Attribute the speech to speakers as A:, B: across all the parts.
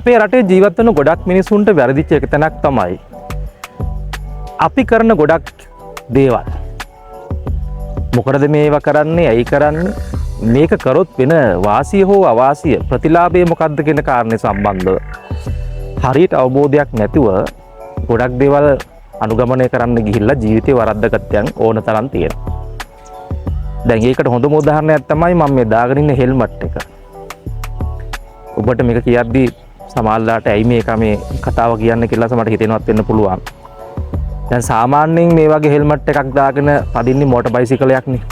A: අපේ රටේ ජීවත් වෙන ගොඩක් මිනිසුන්ට වැරදිච්ච එක තැනක් තමයි අපි කරන ගොඩක් දේවල්. මොකටද මේවා කරන්නේ? ඇයි කරන්නේ? මේක කරොත් වෙන වාසිය හෝ අවාසිය ප්‍රතිලාභය මොකක්ද කියන කාරණේ සම්බන්ධව හරියට අවබෝධයක් නැතුව ගොඩක් දේවල් අනුගමනය කරන්න ගිහිල්ලා ජීවිතේ වරද්දගත්තයන් ඕන තරම් තියෙනවා. දැන් ඒකට හොඳම උදාහරණයක් තමයි මම මේ දාගෙන ඉන්න හෙල්මට් එක. ඔබට මේක කියද්දි සමහරලාට ඇයි මේක මේ කතාව කියන්නේ කියලා සමහරට හිතෙනවත් වෙන්න පුළුවන්. දැන් සාමාන්‍යයෙන් මේ වගේ හෙල්මට් එකක් දාගෙන පදින්නේ මෝටර් බයිසිකලයක් නේ.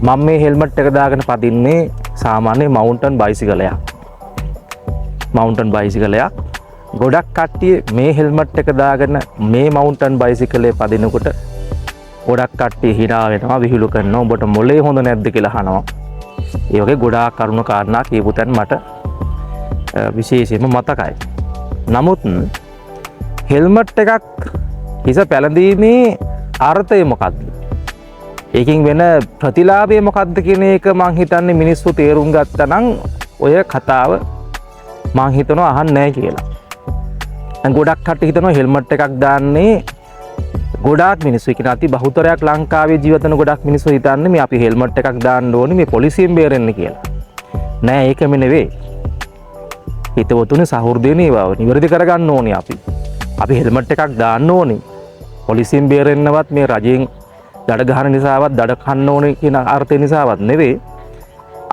A: මම මේ හෙල්මට් එක දාගෙන පදින්නේ සාමාන්‍ය මවුන්ටන් බයිසිකලයක්. මවුන්ටන් බයිසිකලයක්. ගොඩක් කට්ටිය මේ හෙල්මට් එක දාගෙන මේ මවුන්ටන් බයිසිකලේ පදිනකොට ගොඩක් කට්ටිය හිනා වෙනවා, විහිළු කරනවා, ඔබට මොලේ හොඳ නැද්ද කියලා අහනවා. ඒ වගේ ගොඩාක් කරුණු කාරණා කියපු තැන් මට විශේෂයෙන්ම මතකයි. නමුත් හෙල්මට් එකක් හිස පැළඳීමේ අර්ථය මොකක්ද? ඒකෙන් වෙන ප්‍රතිලාභය මොකක්ද කියන එක මං හිතන්නේ මිනිස්සු තේරුම් ගත්තා නම් ඔය කතාව මං හිතනවා අහන්නේ නැහැ කියලා. දැන් ගොඩක් කට්ටිය හිතනවා හෙල්මට් එකක් දාන්නේ ගොඩාක් මිනිස්සු කියන අති බහුතරයක් ලංකාවේ ජීවත් වෙන ගොඩක් මිනිස්සු හිතන්නේ මේ අපි හෙල්මට් එකක් දාන්න ඕනේ මේ පොලිසියෙන් බේරෙන්න කියලා. නෑ ඒකම නෙවෙයි. හිතවතුනේ සහෘදේනේ ඒවා නිවැරදි කරගන්න ඕනේ අපි. අපි හෙල්මට් එකක් දාන්න ඕනේ. පොලිසියෙන් බේරෙන්නවත් මේ රජයෙන් දඩ ගහන නිසාවත් දඩ කන්න ඕනේ කියන අර්ථය නිසාවත් නෙවෙයි.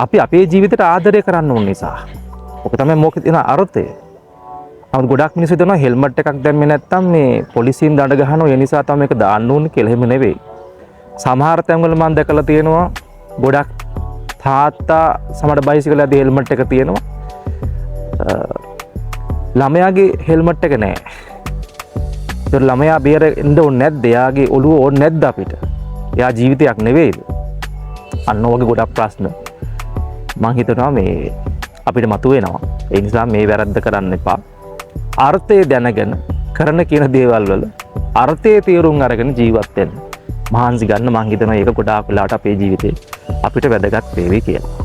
A: අපි අපේ ජීවිතයට ආදරය කරන්න ඕන නිසා. ඔක තමයි මොකද තියෙන අර්ථය. නමුත් ගොඩක් මිනිස්සු හිතනවා හෙල්මට් එකක් දැම්මේ නැත්තම් මේ පොලිසියෙන් දඩ ගහනවා ඒ නිසා තමයි මේක දාන්න ඕනේ කියලා. එහෙම නෙවෙයි. සමහර තැන්වල මම දැකලා තියෙනවා ගොඩක් තාත්තා සමහර බයිසිකලේ අද හෙල්මට් එක තියෙනවා. ළමයාගේ හෙල්මට් එක නැහැ. ඒතර ළමයා බේරෙන්න ඕනේ නැද්ද? එයාගේ ඔළුව ඕනේ නැද්ද අපිට? එයා ජීවිතයක් නෙවෙයිද? අන්න වගේ ගොඩක් ප්‍රශ්න මම හිතනවා මේ අපිට මතුවෙනවා. ඒ නිසා මේ වැරද්ද කරන්න එපා. අර්ථය දැනගෙන කරන කියන දේවල් වල අර්ථය තේරුම් අරගෙන ජීවත් වෙන්න. මහන්සි ගන්න මං හිතනවා ඒක ගොඩාක් වෙලාවට අපේ ජීවිතේ අපිට වැදගත් වේවි කියලා.